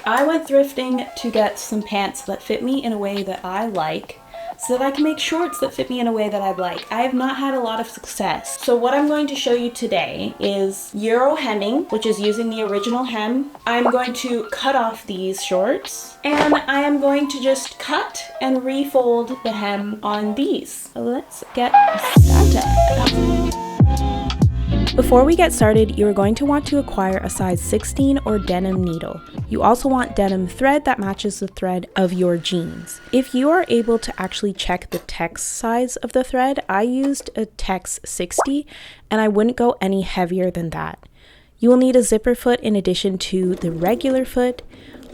I went thrifting to get some pants that fit me in a way that I like, so that I can make shorts that fit me in a way that I like. I have not had a lot of success. So what I'm going to show you today is Euro hemming, which is using the original hem. I'm going to cut off these shorts, and I am going to just cut and refold the hem on these. So let's get started. Before we get started, you are going to want to acquire a size 16 or denim needle. You also want denim thread that matches the thread of your jeans. If you are able to actually check the text size of the thread, I used a text 60 and I wouldn't go any heavier than that. You will need a zipper foot in addition to the regular foot.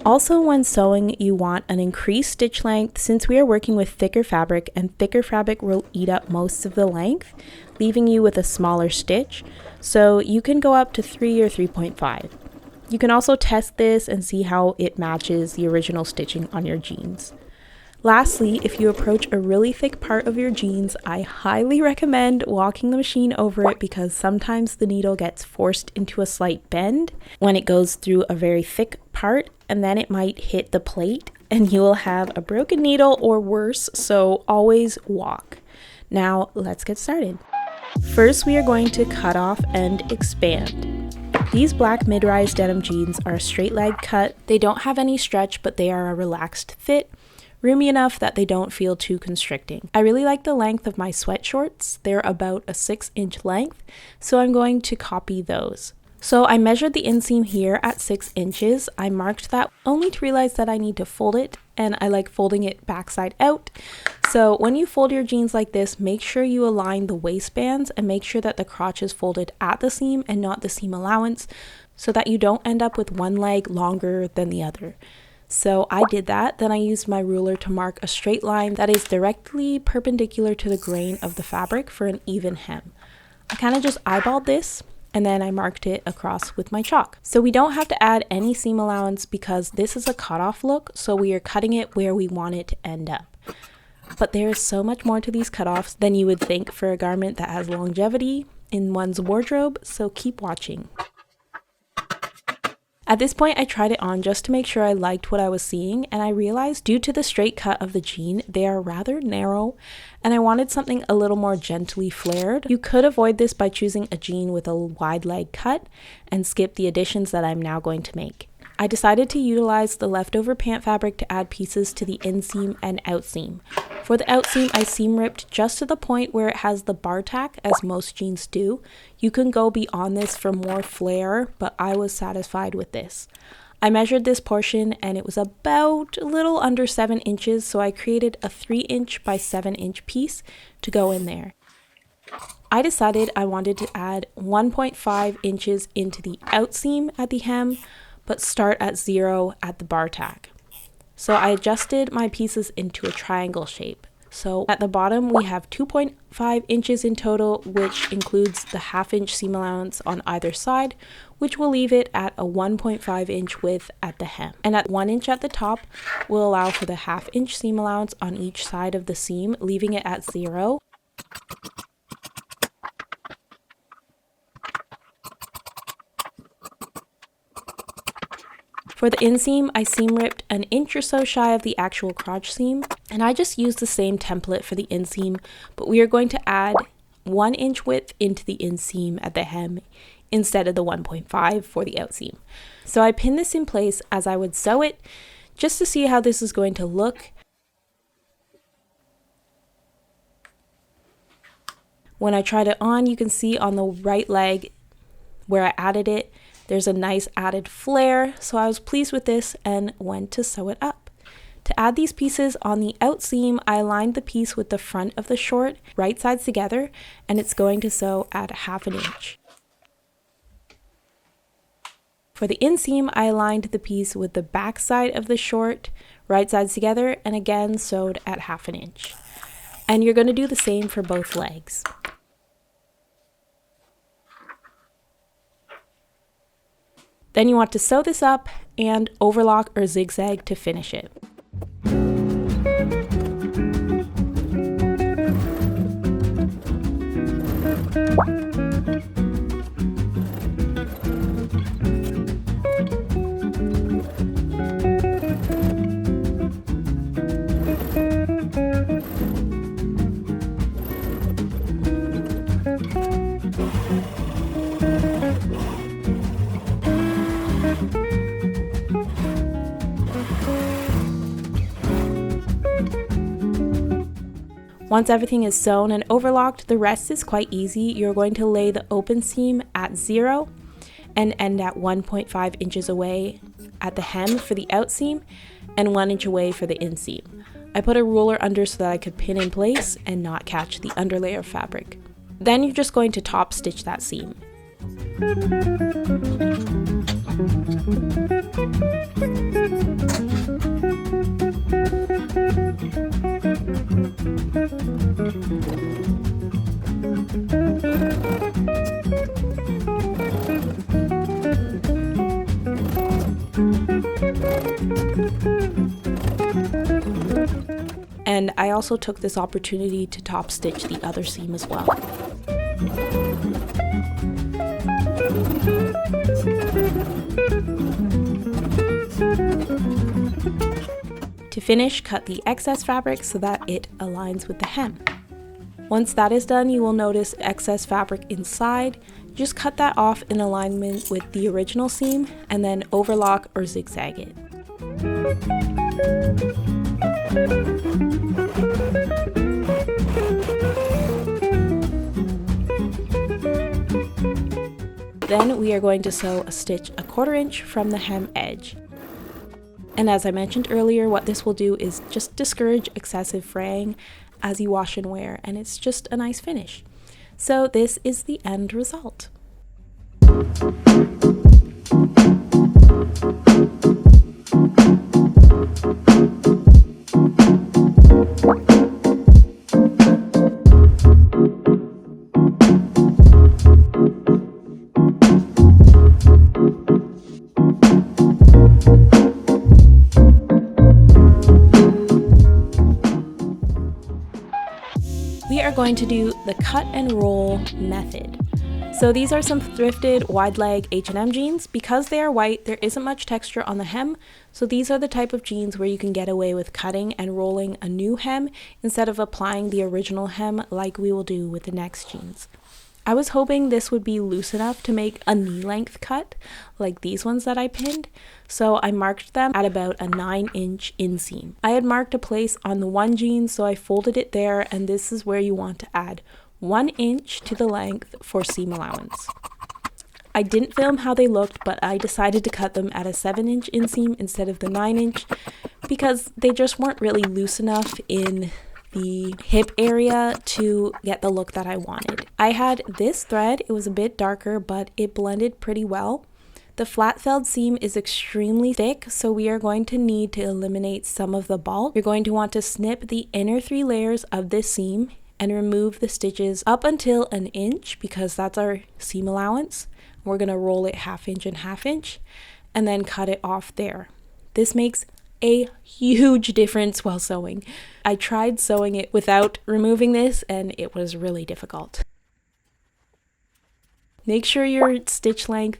Also, when sewing, you want an increased stitch length since we are working with thicker fabric, and thicker fabric will eat up most of the length, leaving you with a smaller stitch. So you can go up to 3 or 3.5. You can also test this and see how it matches the original stitching on your jeans. Lastly, if you approach a really thick part of your jeans, I highly recommend walking the machine over it because sometimes the needle gets forced into a slight bend when it goes through a very thick part, and then it might hit the plate and you will have a broken needle or worse, so always walk. Now let's get started. First, we are going to cut off and expand. These black mid-rise denim jeans are a straight leg cut. They don't have any stretch, but they are a relaxed fit, roomy enough that they don't feel too constricting. I really like the length of my sweat shorts. They're about a 6-inch length, so I'm going to copy those. So I measured the inseam here at 6 inches. I marked that only to realize that I need to fold it, and I like folding it backside out. So when you fold your jeans like this, make sure you align the waistbands and make sure that the crotch is folded at the seam and not the seam allowance, so that you don't end up with one leg longer than the other. So I did that. Then I used my ruler to mark a straight line that is directly perpendicular to the grain of the fabric for an even hem. I kind of just eyeballed this, and then I marked it across with my chalk. So we don't have to add any seam allowance because this is a cutoff look, so we are cutting it where we want it to end up. But there is so much more to these cutoffs than you would think for a garment that has longevity in one's wardrobe, so keep watching. At this point, I tried it on just to make sure I liked what I was seeing, and I realized due to the straight cut of the jean, they are rather narrow, and I wanted something a little more gently flared. You could avoid this by choosing a jean with a wide leg cut and skip the additions that I'm now going to make. I decided to utilize the leftover pant fabric to add pieces to the inseam and outseam. For the outseam, I seam ripped just to the point where it has the bar tack, as most jeans do. You can go beyond this for more flare, but I was satisfied with this. I measured this portion and it was about a little under 7 inches, so I created a 3-inch by 7-inch piece to go in there. I decided I wanted to add 1.5 inches into the outseam at the hem, but start at 0 at the bar tack. So I adjusted my pieces into a triangle shape. So at the bottom we have 2.5 inches in total, which includes the 1/2-inch seam allowance on either side, which will leave it at a 1.5 inch width at the hem. And at 1 inch at the top will allow for the 1/2-inch seam allowance on each side of the seam, leaving it at 0. For the inseam, I seam ripped an inch or so shy of the actual crotch seam, and I just used the same template for the inseam, but we are going to add 1 inch width into the inseam at the hem instead of the 1.5 for the outseam. So I pinned this in place as I would sew it, just to see how this is going to look. When I tried it on, you can see on the right leg where I added it, there's a nice added flare, so I was pleased with this and went to sew it up. To add these pieces on the outseam, I aligned the piece with the front of the short, right sides together, and it's going to sew at 1/2 inch. For the inseam, I aligned the piece with the back side of the short, right sides together, and again sewed at 1/2 inch. And you're going to do the same for both legs. Then you want to sew this up and overlock or zigzag to finish it. Once everything is sewn and overlocked, the rest is quite easy. You're going to lay the open seam at 0 and end at 1.5 inches away at the hem for the out seam and 1 inch away for the inseam. I put a ruler under so that I could pin in place and not catch the underlayer of fabric. Then you're just going to top stitch that seam. And I also took this opportunity to top stitch the other seam as well. To finish, cut the excess fabric so that it aligns with the hem. Once that is done, you will notice excess fabric inside. Just cut that off in alignment with the original seam and then overlock or zigzag it. Then we are going to sew a stitch 1/4 inch from the hem edge. And as I mentioned earlier, what this will do is just discourage excessive fraying as you wash and wear, and it's just a nice finish. So this is the end result. We are going to do the cut and roll method. So these are some thrifted wide leg H&M jeans. Because they are white, there isn't much texture on the hem, so these are the type of jeans where you can get away with cutting and rolling a new hem instead of applying the original hem like we will do with the next jeans. I was hoping this would be loose enough to make a knee length cut like these ones that I pinned, so I marked them at about a 9-inch inseam. I had marked a place on the one jean, so I folded it there, and this is where you want to add 1 inch to the length for seam allowance. I didn't film how they looked, but I decided to cut them at a 7-inch inseam instead of the 9-inch because they just weren't really loose enough in the hip area to get the look that I wanted. I had this thread, it was a bit darker, but it blended pretty well. The flat felled seam is extremely thick, so we are going to need to eliminate some of the bulk. You're going to want to snip the inner 3 layers of this seam and remove the stitches up until 1 inch because that's our seam allowance. We're going to roll it 1/2 inch and 1/2 inch and then cut it off there. This makes a huge difference while sewing. I tried sewing it without removing this and it was really difficult. Make sure your stitch length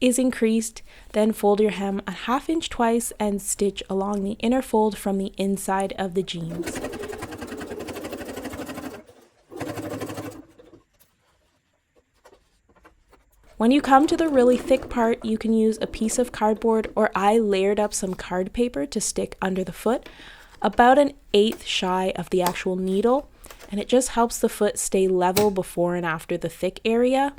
is increased, then fold your hem 1/2 inch twice and stitch along the inner fold from the inside of the jeans. When you come to the really thick part, you can use a piece of cardboard, or I layered up some card paper to stick under the foot, about 1/8 shy of the actual needle, and it just helps the foot stay level before and after the thick area,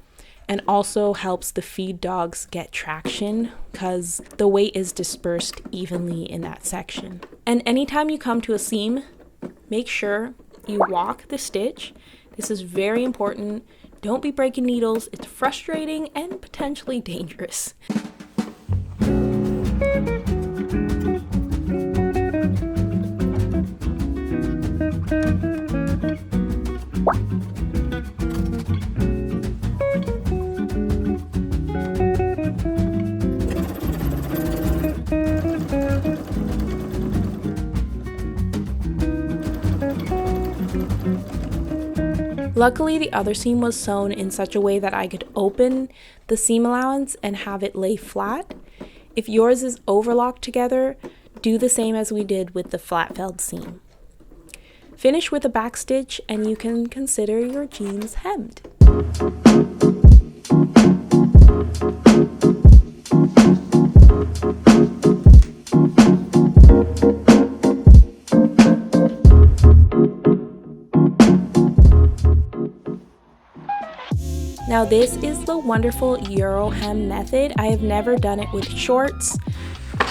and also helps the feed dogs get traction because the weight is dispersed evenly in that section. And anytime you come to a seam, make sure you walk the stitch. This is very important. Don't be breaking needles, it's frustrating and potentially dangerous. Luckily, the other seam was sewn in such a way that I could open the seam allowance and have it lay flat. If yours is overlocked together, do the same as we did with the flat felled seam. Finish with a back stitch and you can consider your jeans hemmed. Now this is the wonderful Euro hem method. I have never done it with shorts.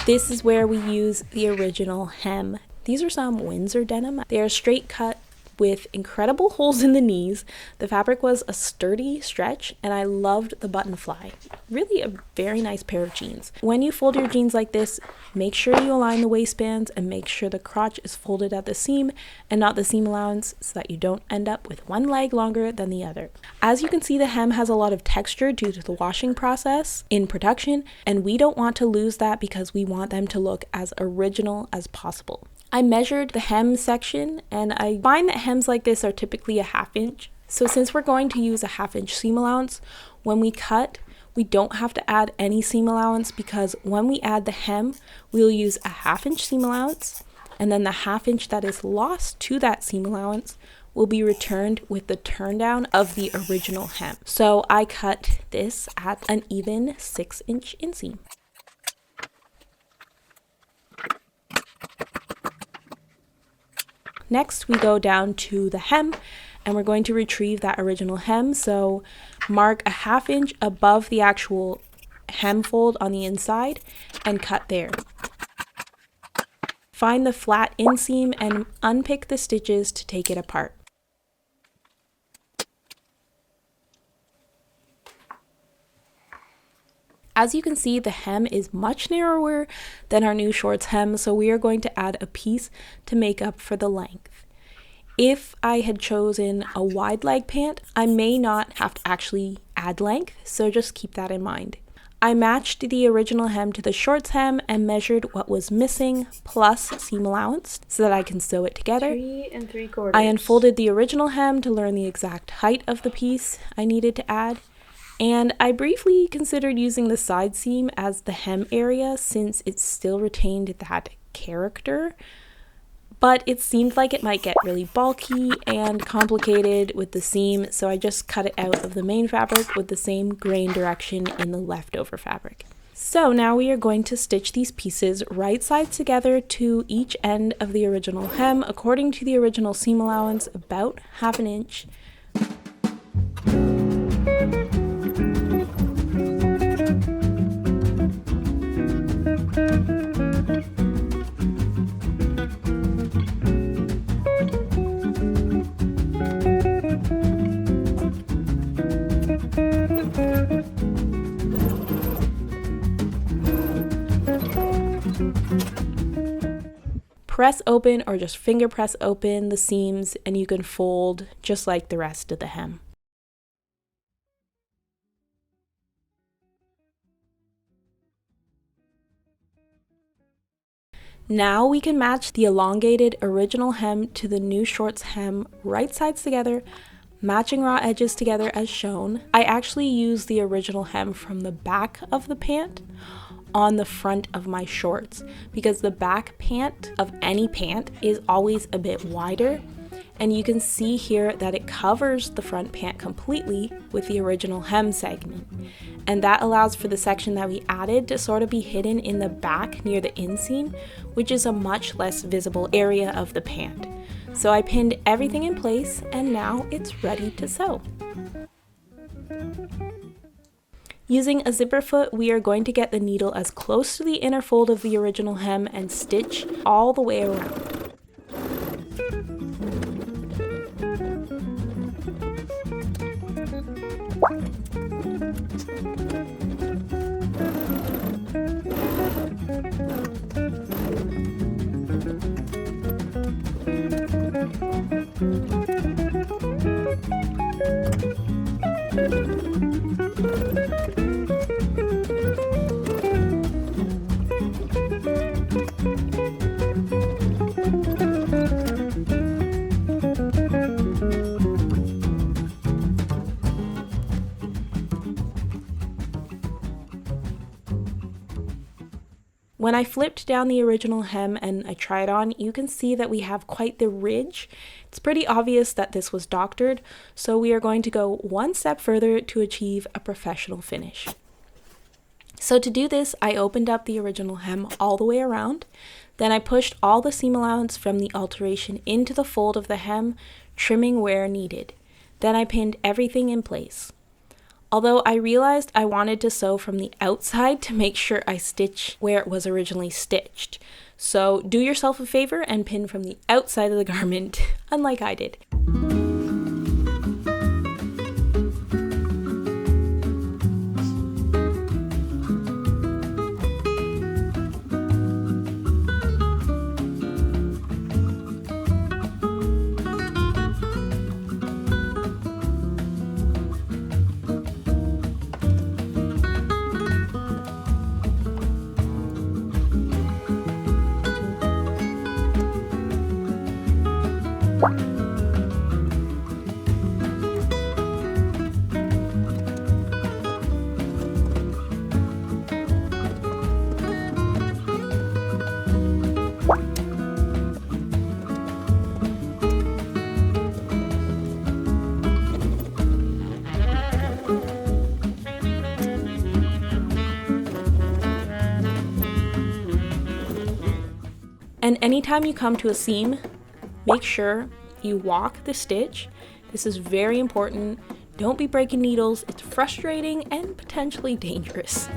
This is where we use the original hem. These are some Windsor denim. They are straight cut with incredible holes in the knees. The fabric was a sturdy stretch and I loved the button fly. Really a very nice pair of jeans. When you fold your jeans like this, make sure you align the waistbands and make sure the crotch is folded at the seam and not the seam allowance so that you don't end up with one leg longer than the other. As you can see, the hem has a lot of texture due to the washing process in production, and we don't want to lose that because we want them to look as original as possible. I measured the hem section and I find that hems like this are typically a 1/2 inch. So since we're going to use a 1/2 inch seam allowance, when we cut, we don't have to add any seam allowance because when we add the hem, we'll use a 1/2 inch seam allowance, and then the 1/2 inch that is lost to that seam allowance will be returned with the turn down of the original hem. So I cut this at an even 6 inch inseam. Next, we go down to the hem and we're going to retrieve that original hem. So mark a 1/2 inch above the actual hem fold on the inside and cut there. Find the flat inseam and unpick the stitches to take it apart. As you can see, the hem is much narrower than our new shorts hem, so we are going to add a piece to make up for the length. If I had chosen a wide leg pant, I may not have to actually add length, so just keep that in mind. I matched the original hem to the shorts hem and measured what was missing plus seam allowance so that I can sew it together. 3 3/4. I unfolded the original hem to learn the exact height of the piece I needed to add. And I briefly considered using the side seam as the hem area since it still retained that character, but it seemed like it might get really bulky and complicated with the seam, so I just cut it out of the main fabric with the same grain direction in the leftover fabric. So now we are going to stitch these pieces right sides together to each end of the original hem according to the original seam allowance, about 1/2 inch. Press open or just finger press open the seams and you can fold just like the rest of the hem. Now we can match the elongated original hem to the new shorts hem right sides together, matching raw edges together as shown. I actually use the original hem from the back of the pant on the front of my shorts because the back pant of any pant is always a bit wider, and you can see here that it covers the front pant completely with the original hem segment, and that allows for the section that we added to sort of be hidden in the back near the inseam, which is a much less visible area of the pant. So I pinned everything in place and now it's ready to sew. Using a zipper foot, we are going to get the needle as close to the inner fold of the original hem and stitch all the way around. When I flipped down the original hem and I tried on, you can see that we have quite the ridge. It's pretty obvious that this was doctored, so we are going to go one step further to achieve a professional finish. So to do this, I opened up the original hem all the way around, then I pushed all the seam allowance from the alteration into the fold of the hem, trimming where needed. Then I pinned everything in place. Although I realized I wanted to sew from the outside to make sure I stitch where it was originally stitched. So do yourself a favor and pin from the outside of the garment, unlike I did. And anytime you come to a seam, make sure you walk the stitch. This is very important. Don't be breaking needles. It's frustrating and potentially dangerous.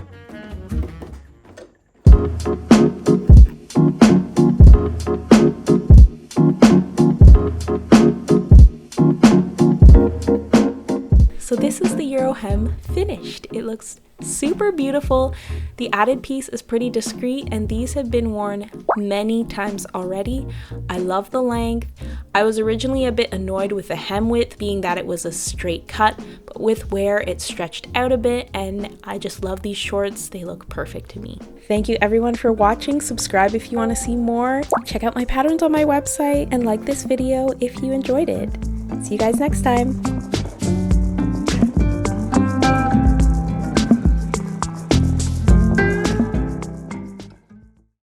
So this is the Euro hem finished. It looks super beautiful. The added piece is pretty discreet, and these have been worn many times already. I love the length. I was originally a bit annoyed with the hem width, being that it was a straight cut, but with wear it stretched out a bit, and I just love these shorts. They look perfect to me. Thank you everyone for watching. Subscribe if you want to see more. Check out my patterns on my website and like this video if you enjoyed it. See you guys next time.